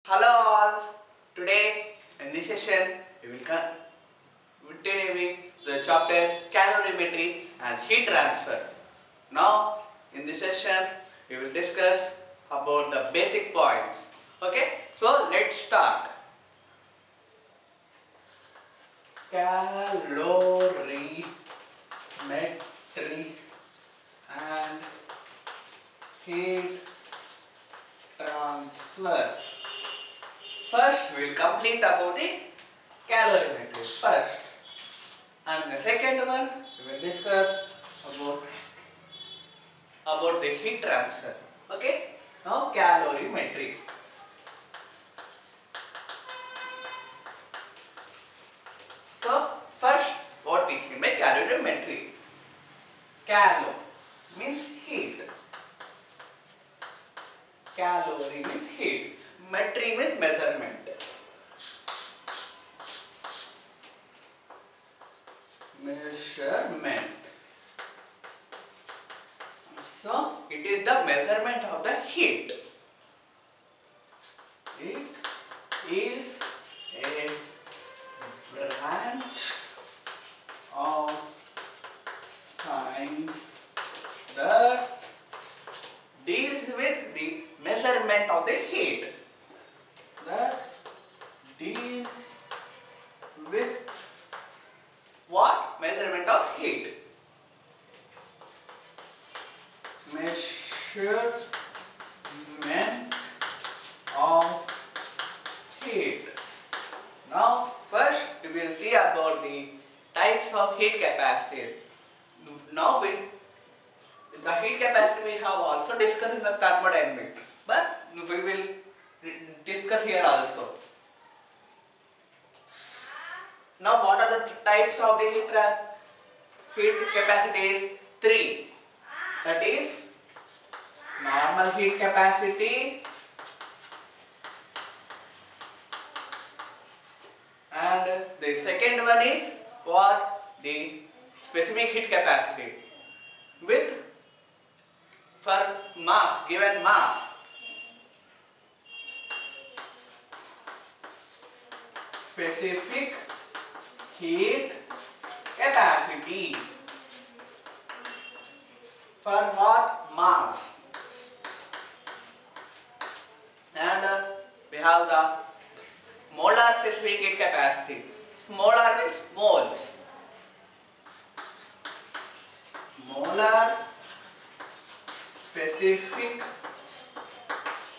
Hello all. Today in this session we will continue the chapter calorimetry and heat transfer. Now in this session we will discuss about the basic points. Okay, so let's start. Calorimetry and heat transfer. First, we will complete about the calorimetry first, and the second one we will discuss about the heat transfer. Okay. Now calorimetry. So first, what is meant by calorimetry? Calo means heat. Calorie means heat. Metry means measurement. Measurement. So it is the measurement of the heat. It is a branch of science that deals with the measurement of the heat. That deals with what? Measurement of heat. Measurement of heat. Now first we will see about the types of heat capacities. Now the heat capacity we have also discussed in the thermodynamics, but we will discuss here also. Now what are the types of the heat capacities? Three. That is normal heat capacity, and the second one is what? The specific heat capacity with for mass, given mass. Specific heat capacity for what? Mass. And we have the molar specific heat capacity. Molar means moles. Molar specific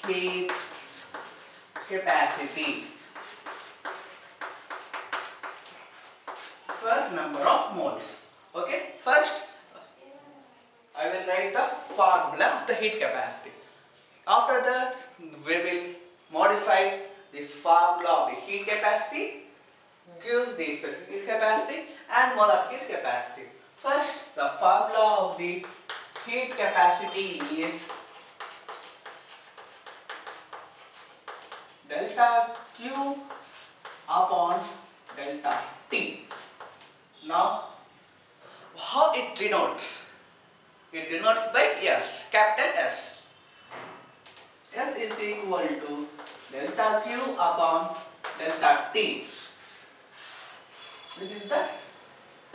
heat capacity for number of moles. Okay, first I will write the formula of the heat capacity. After that we will modify the formula of the heat capacity, gives the specific heat capacity and molar heat capacity. First, the formula of the heat capacity is delta Q upon delta T. Now, how it denotes? It denotes by S, capital S. S is equal to delta Q upon delta T. This is the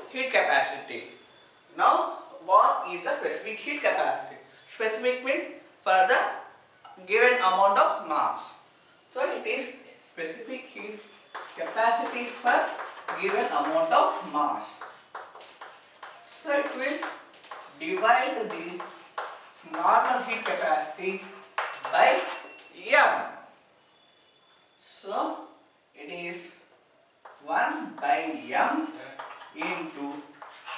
heat capacity. Now, what is the specific heat capacity? Specific means for the given amount of mass. So, it is specific heat capacity for given amount of mass. So, it will divide the normal heat capacity by M. So, it is 1 by M into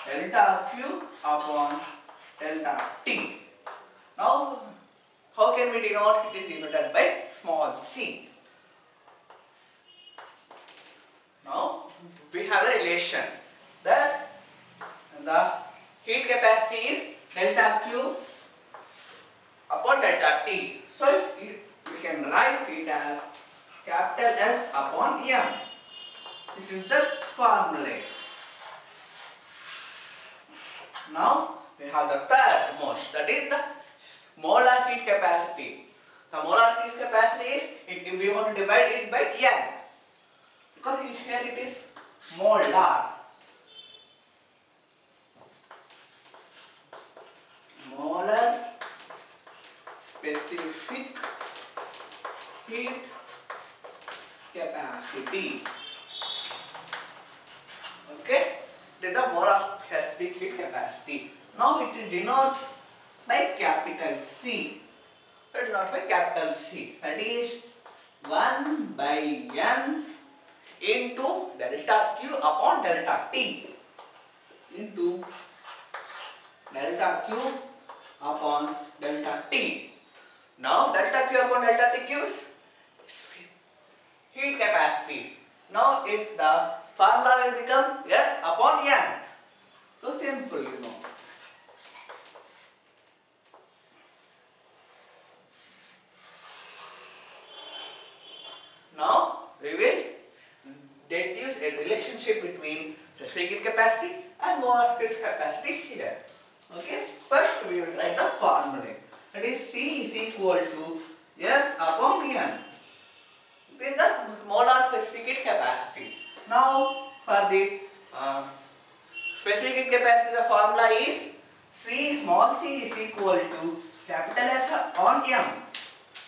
delta Q upon delta T. Now, how can we denote? It is denoted by small c. Now, we have a relation that the heat capacity is delta Q upon delta T. So, we can write it as capital S upon M. This is the formula. Now, we have the third most, that is the molar heat capacity. The molar heat capacity is, if we want to divide it by N, because here it is molar. Molar specific heat capacity. Okay, this is the molar specific heat capacity. Now it denotes by capital C. It denotes by capital C. That is 1 by N into delta Q upon delta T into delta Q upon delta T. Now delta Q upon delta T gives heat capacity. Now if the formula will become S upon N. So simple, you know. Now we will deduce a relationship between specific heat capacity and molar heat capacity here. Okay, first we will write the formula. That is C is equal to S upon N. With the molar specific heat capacity. Now for the specific heat capacity, the formula is C small c is equal to capital S upon M.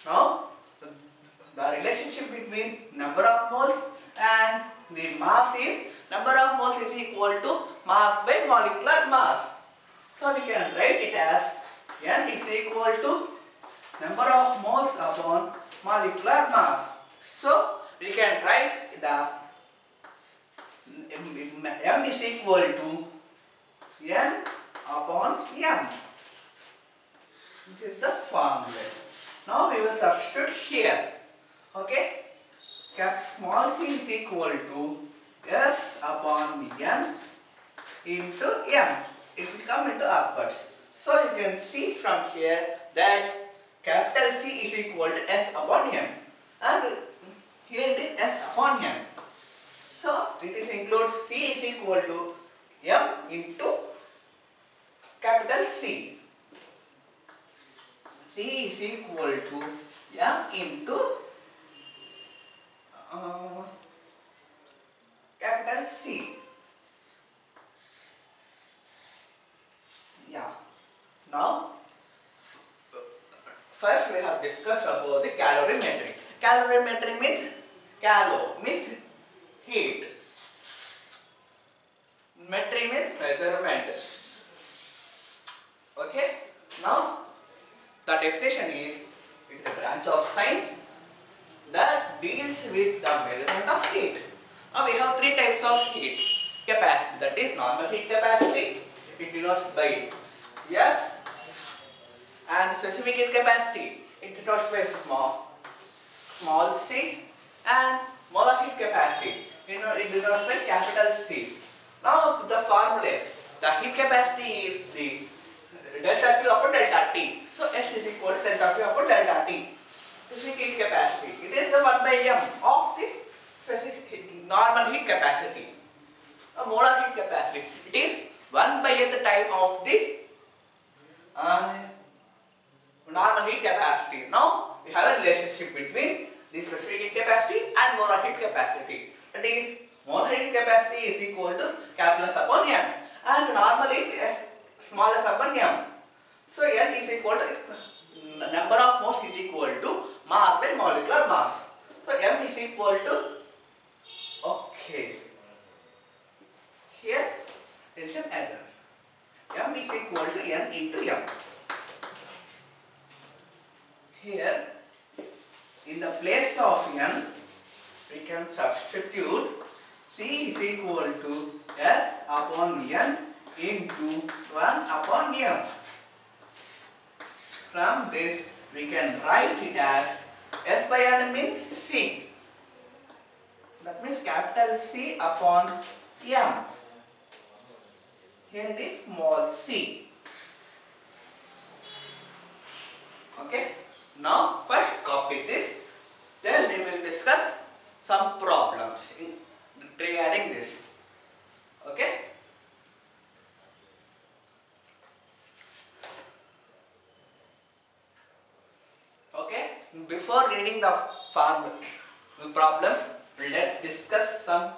Now the relationship between number of moles and the mass is number of moles is equal to mass by molecular mass. So we can write it as N is equal to number of moles upon molecular mass. So we can write the M is equal to N upon M. This is the formula. Now we will substitute here. Okay, small c is equal to S upon N into M. It will come into upwards. So you can see from here that capital C is equal to S upon M, and here it is S upon M. So it is includes C is equal to M into capital C. C is equal to M into capital C. Yeah. Now, first we have discussed about the calorimetry. Calorimetry means calo means heat. Metry means measurement. Okay. Now, the definition is, it is a branch of science that deals with the measurement of heat. Now we have three types of heat capacity. That is normal heat capacity. It denotes by S, and specific heat capacity. It denotes by small c, and molar heat capacity. It denotes by capital C. Now the formula. The heat capacity is the delta Q upon delta T. So S is equal to delta Q upon delta T. Specific heat capacity. It is the 1 by M of the specific normal heat capacity. A molar heat capacity. It is 1 by the time of the normal heat capacity. Now we have a relationship between the specific heat capacity and molar heat capacity. That is, molar heat capacity is equal to capital S upon M, and normal is S small s upon M. So N is equal to number of moles is equal to mass by molecular mass. So M is equal to, okay, here there is an error. M is equal to N into M. Here in the place of N we can substitute C is equal to S upon N into 1 upon M. From this we can write it as S by N means C. That means capital C upon M. Here it is small c. Okay. Now first copy this. Then we will discuss some problems regarding this. Okay. Okay. reading the problem, let's discuss some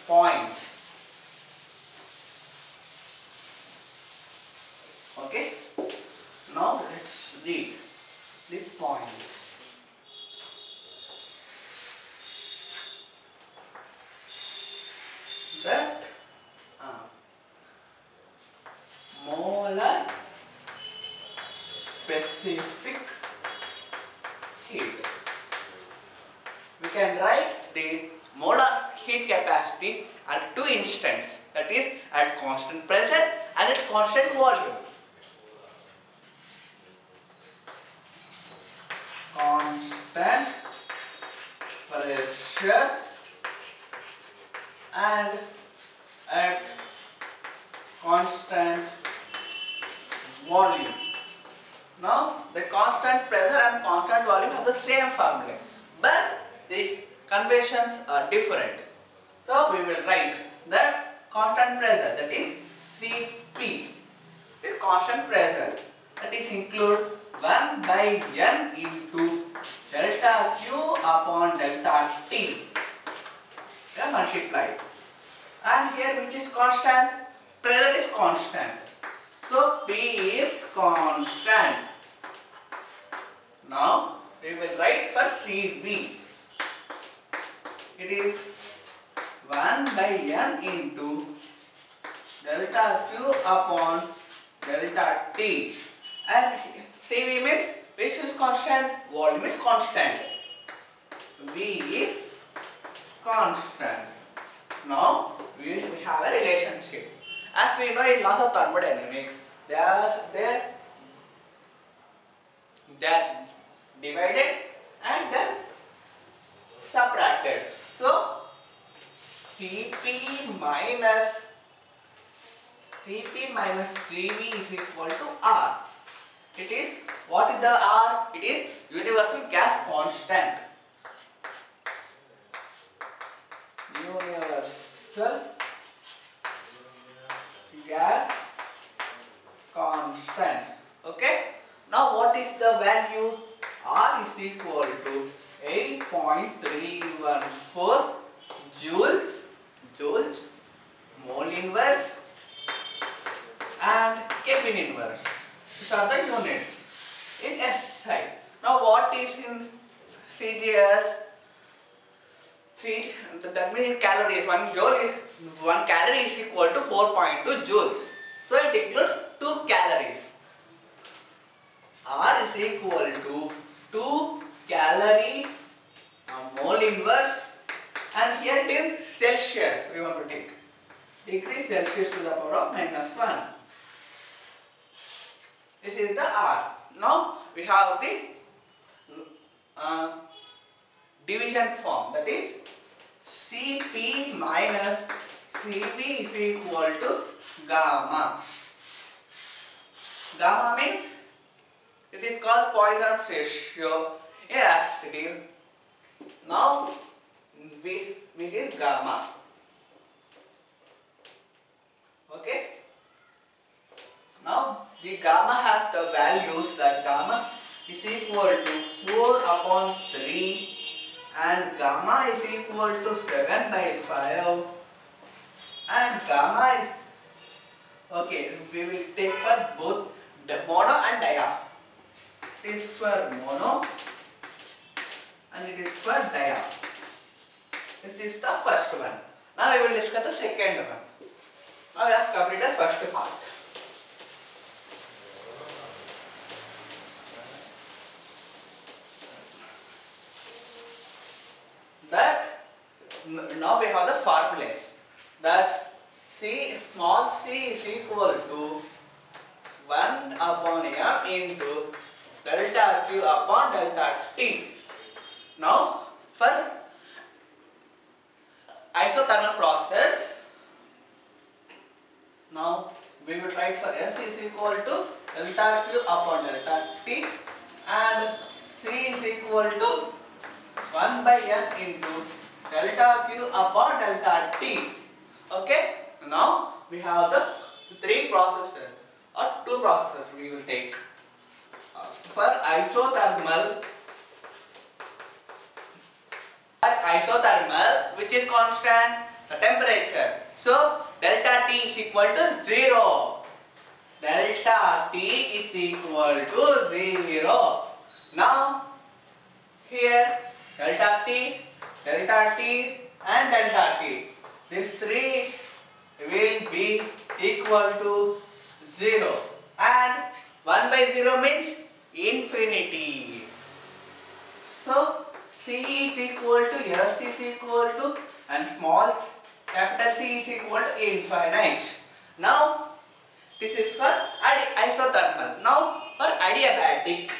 points. Okay, now let's read the points. That molar specific heat. We can write the molar heat capacity at two instants, that is at constant pressure and at constant volume. Constant pressure and at constant volume. Now the constant pressure and constant volume have the same formula, but the conversions are different. So we will write that constant pressure, that is Cp, is constant pressure, that is include 1 by N into delta Q upon delta T. Multiply, and here which is constant? Pressure is constant, so P is constant. Now we will write for Cv. It is 1 by N into delta Q upon delta T, and Cv means which is constant? Volume is constant. V is constant. Now we have a relationship. As we know in laws of thermodynamics, they are divided and then subtracted. So Cp minus Cv is equal to R. It is, what is the R? It is universal gas constant. Universal gas constant. Okay. Now what is the value? R is equal to 8.314 joules, mole inverse and Kelvin inverse. These are the units in SI. Now what is in CGS? That means in calories. 1 calorie is equal to 4.2 joules. So it includes 2 calories. R is equal to 2 calorie mole inverse, and here it is Celsius. We want to take degree Celsius to the power of -1. This is the R. Now we have the division form, that is Cp minus Cv is equal to gamma. Gamma means it is called Poisson's ratio in electricity. Now we is gamma. Okay. Now the gamma has the values that gamma is equal to 4 upon 3 and gamma is equal to 7 by 5 and gamma is, okay, we will take for both the mono and dia. It is for mono and it is for dia. This is the first one. Now we will discuss the second one. Now we have completed the first part. That now we have the formulas, that small c is equal to 1 upon m into delta q upon delta t. Now for isothermal process, now we will write for S is equal to delta q upon delta t and C is equal to 1 by n into delta q upon delta t. Okay. Now we have the 3 processes or 2 processes we will take. For isothermal isothermal, which is constant? The temperature. So delta T is equal to 0. Delta T is equal to 0. Now here delta T and delta T. These three will be equal to 0. And 1 by 0 means infinity. So C is equal to S is equal to and small capital C is equal to infinite. Now this is for isothermal. Now for adiabatic.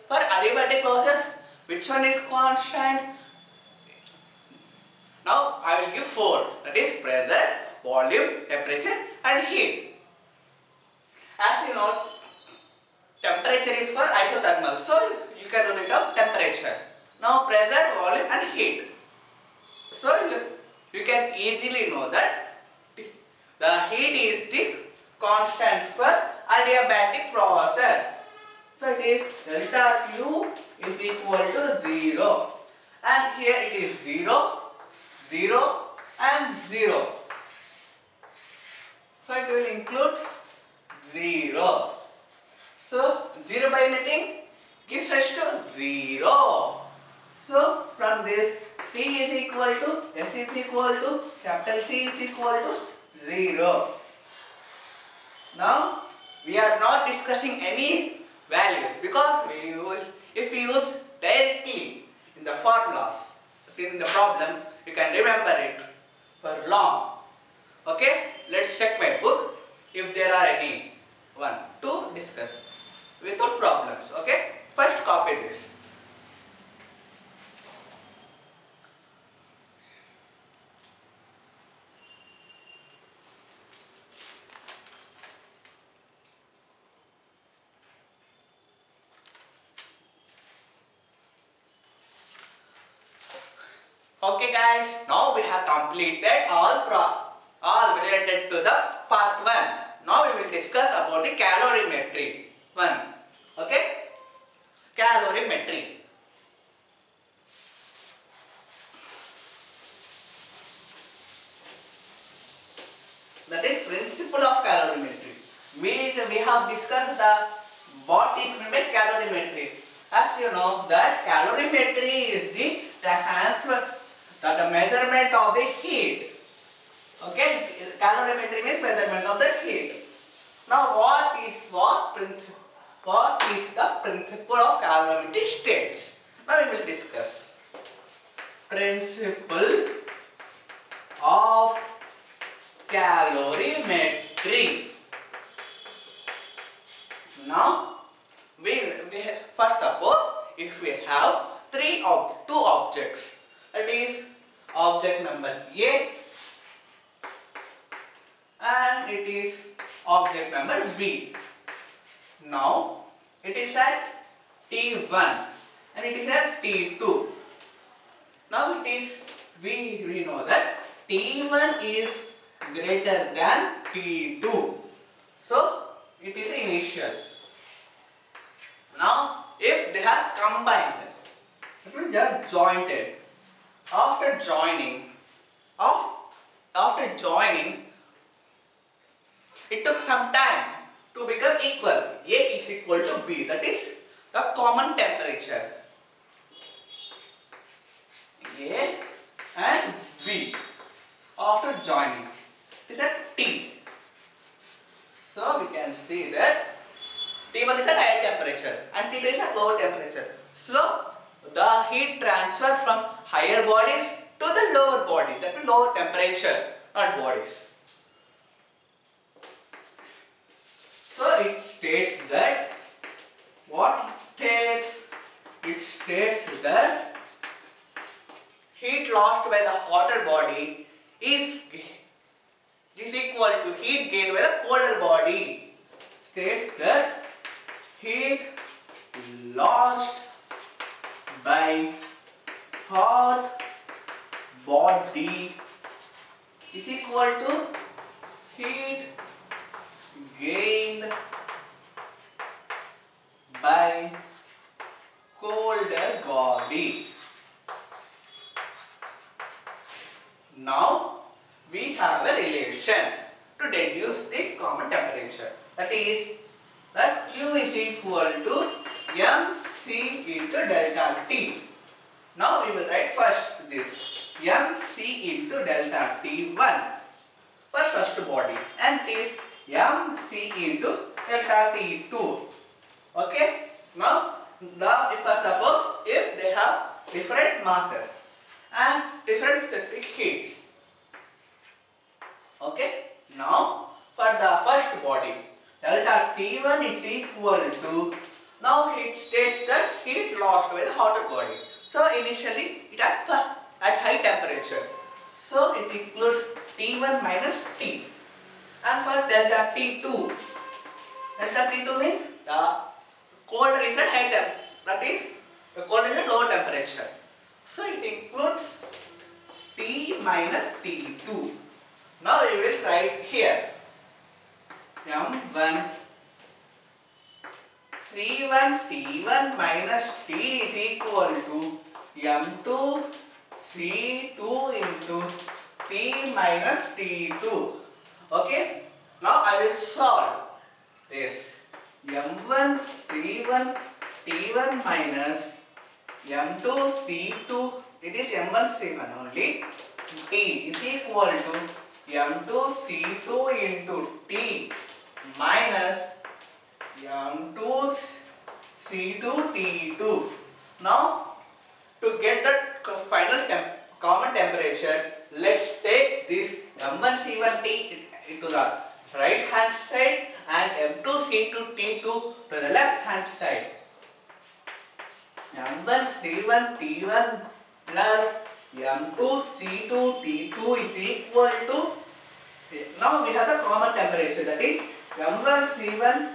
For adiabatic process, which one is constant? Now I will give 4. That is pressure, volume, temperature and heat. As you know, temperature is for isothermal. So you can rule it of temperature. Now pressure, volume and heat. So you can easily know that the heat is the constant for adiabatic process. So it is delta Q is equal to 0. And here it is 0, 0 and 0. So it will include 0. So 0 by anything gives us to 0. So from this C is equal to S is equal to capital C is equal to 0. Now we are not discussing any values because if we use directly in the formulas in the problem, you can remember it for long. Okay, let's check my book if there are any one to discuss without problems. Okay, first copy this. Okay guys, now we have completed all related to the part 1. Now we will discuss about the calorimetry 1. Okay? Calorimetry. That is principle of calorimetry. We have discussed what is meant by calorimetry. As you know that calorimetry is the measurement of the heat. Okay, calorimetry means measurement of the heat. Now what is the principle of calorimetry states? Now we will discuss principle of calorimetry. Now first suppose if we have two objects, that is object number A and it is object number B. Now it is at T1 and it is at T2. Now it is we know that T1 is greater than T2. So it is the initial. Now if they are combined, that means they are jointed. After joining, it took some time to become equal. A is equal to B, that is the common temperature. A and B after joining is at T. So we can see that T1 is at higher temperature and T2 is at lower temperature. So the heat transfer from higher bodies to the lower body, that means lower temperature, not bodies. So it states that heat lost by the hotter body is equal to heat gained by the colder body. States that heat lost by hot body is equal to heat gained by colder body. Now we have a relation to deduce the common temperature. That is that Q is equal to mc into delta T. Now we will write first this mc into delta T1 for first body and it is mc into delta T2. Okay. Now if I suppose if they have different masses and different specific heats. Okay. Now for the first body, delta T1 is equal to, now it states that heat lost by the hotter body. So initially it has at high temperature. So it includes T1 minus T. And for delta T2 means the colder is at high temperature. That is the colder is at low temperature. So it includes T minus T2. Now we will write here M1 C1 T1 minus T is equal to M2 C2 into T minus T2. Okay. Now I will solve this. M1 C1 T1 minus M2 C2, it is M1 C1 only, T is equal to M2 C2 into T minus M2 C2 T2. Now to get the final common temperature, let's take this M1 C1 T into the right hand side and M2 C2 T2 to the left hand side. M1 C1 T1 plus M2 C2 T2 is equal to, now we have the common temperature, that is M1 C1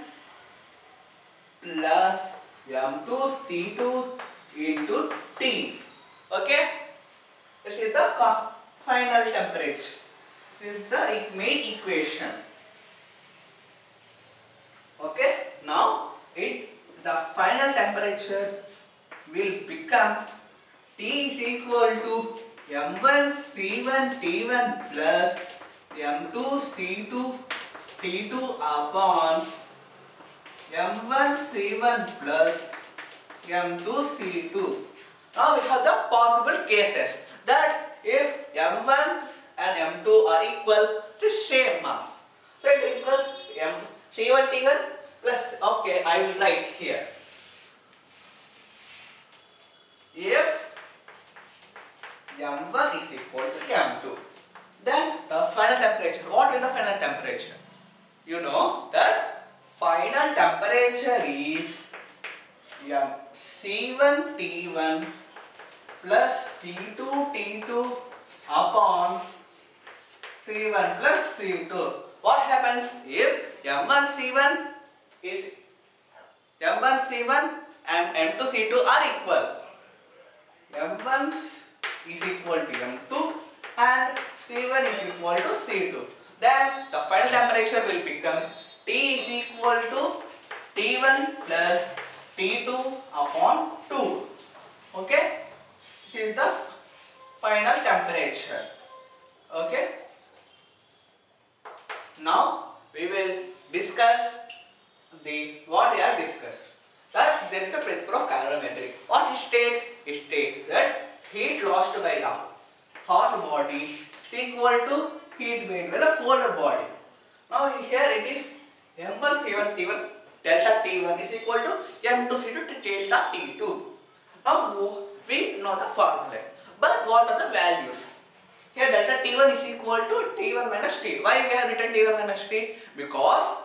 plus M2 C2 into T. Okay, this is the final temperature. This is the main equation. Okay, now the final temperature will become T is equal to M1 C1 T1 plus M2 C2 T2 upon M1 C1 plus M2 C2. Now we have the possible cases that if M1 and M2 are equal to same mass. So it equals C1 T1 plus, okay, I will write here. If M1 is equal to M2, then the final temperature, what is the final temperature? You know that final temperature is C1 T1 plus C2 T2 upon C1 plus C2. What happens if M1 C1 and M2 C2 are equal? M1 is equal to M2 and C1 is equal to C2. Then the final temperature will become T is equal to T1 plus T2 upon 2. Okay, this is the final temperature. Okay. Now we will discuss what we have discussed. That there is a principle of calorimetry. What it states? It states that heat lost by the hot body is equal to heat made by the colder body. Now here it is M1 C1 T1 delta T1 is equal to M2 C2 delta T2. Now we know the formula, but what are the values? Here delta T1 is equal to T1 minus T. Why we have written T1 minus T? Because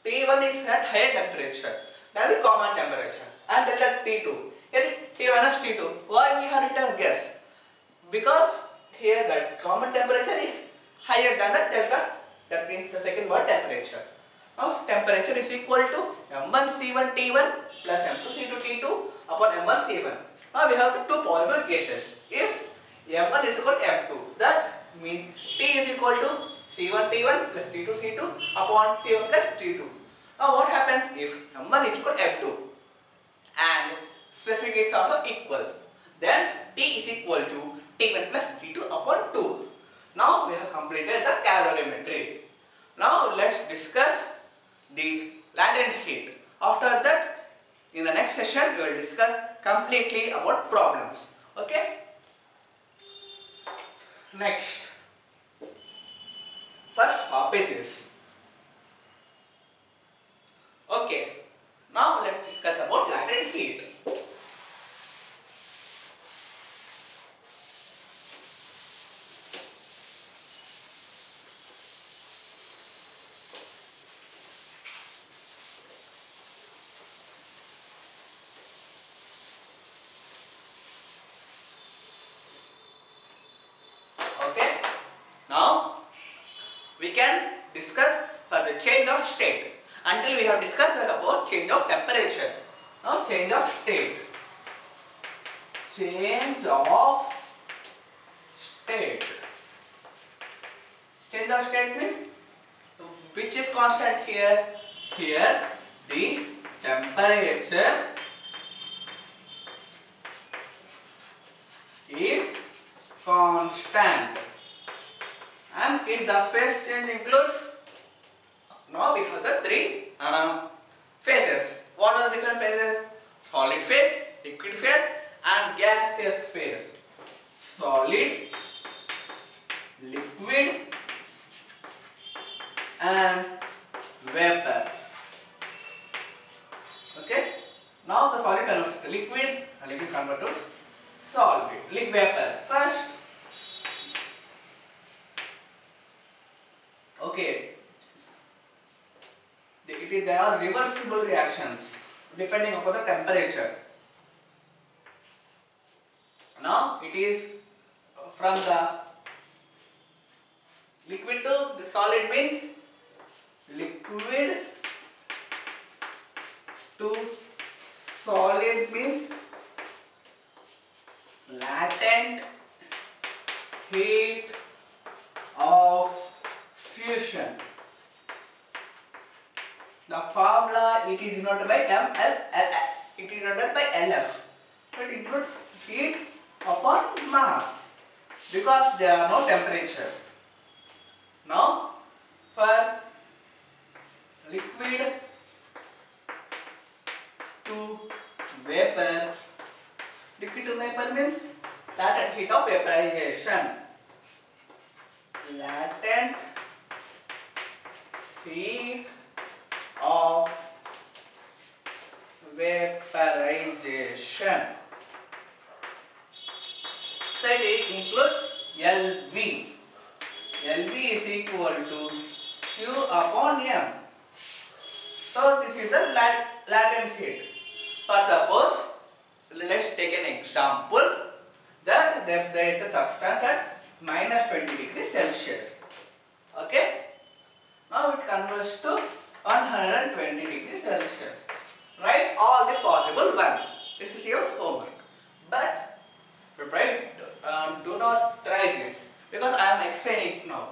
T1 is at higher temperature than the common temperature, and delta T2 here T minus T2. Why we have written guess? Because here the common temperature is higher than the delta, that means the second word temperature. Now temperature is equal to M1 C1 T1 plus M2 C2 T2 upon M1 C1. Now we have the two possible cases. If M1 is equal to M2, that means T is equal to C1 T1 plus T2 C2 upon C1 plus T2. Now what happens if M1 is equal to M2? specific heat is also equal. Then T is equal to T1 plus T2 upon 2. Now we have completed the calorimetry. Now let's discuss the latent heat. After that, in the next session, we will discuss completely about problems. Okay? Next, first copy this. Okay. Now let's discuss about latent heat. Okay. Now we can discuss for the change of state. Until we have discussed about change of temperature. Now change of state. Change of state. Change of state means which is constant here? Here the temperature is constant. And if the phase change includes, now we have the three phases. What are the different phases? Solid phase, liquid phase and gaseous phase. Solid, liquid and vapor. Okay. Now the solid converts to liquid and liquid convert to solid. Liquid vapor. First, okay, there are reversible reactions depending upon the temperature. Now it is from the liquid to the solid means liquid to solid means latent heat of fusion. The formula, it is denoted by it is denoted by LF. It includes heat upon mass because there are no temperature. Now for liquid to vapor, liquid to vapor means latent heat of vaporization. Latent heat of vaporization. So it includes LV. LV is equal to Q upon M. So this is the latent heat. For suppose, let's take an example that there is a substance at minus 20 degrees Celsius. Okay. Now it converts to 120 degrees Celsius. Write all the possible ones. This is your homework. But do not try this because I am explaining it now.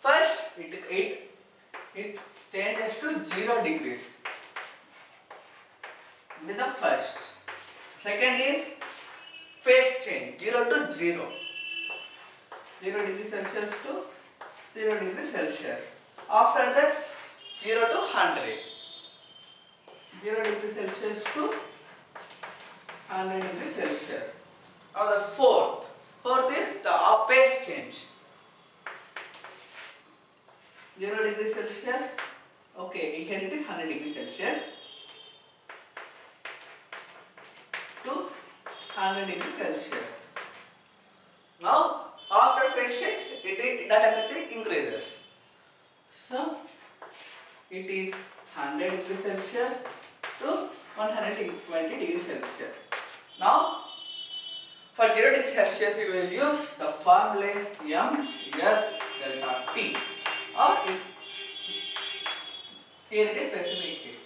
First, it changes to 0 degrees. This is the first. Second is phase change 0 to 0. 0 degrees Celsius to 0 degrees Celsius. After that, 0 to 100. 0 degrees Celsius to 100 degrees Celsius. Now the fourth is the phase change. 0 degrees Celsius. Okay, here it is 100 degrees Celsius to 100 degrees Celsius. Now after phase change, the temperature increases. So it is 100 degrees Celsius to 120 degrees Celsius. Now for 0 degrees Celsius we will use the formula MS delta T, or here it is specific heat.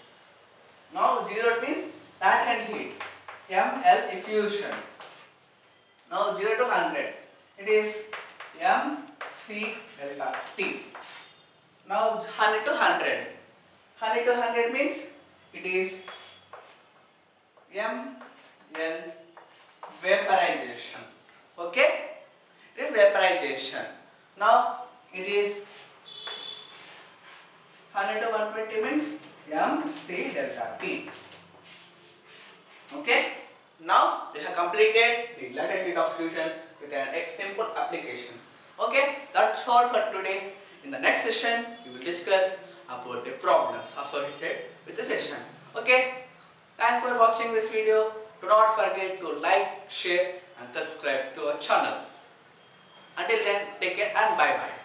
Now 0 means latent heat, ML diffusion. Now 0 to 100, it is MC delta T. Now 100 to 100. 100 to 100 means it is ML vaporization. Okay? It is vaporization. Now it is 100 to 120 means mc delta T. Okay? Now we have completed the latent heat of fusion with an simple application. Okay? That's all for today. In the next session, we will discuss about the problems associated with the session. Okay? Thanks for watching this video. Do not forget to like, share and subscribe to our channel. Until then, take care and bye bye.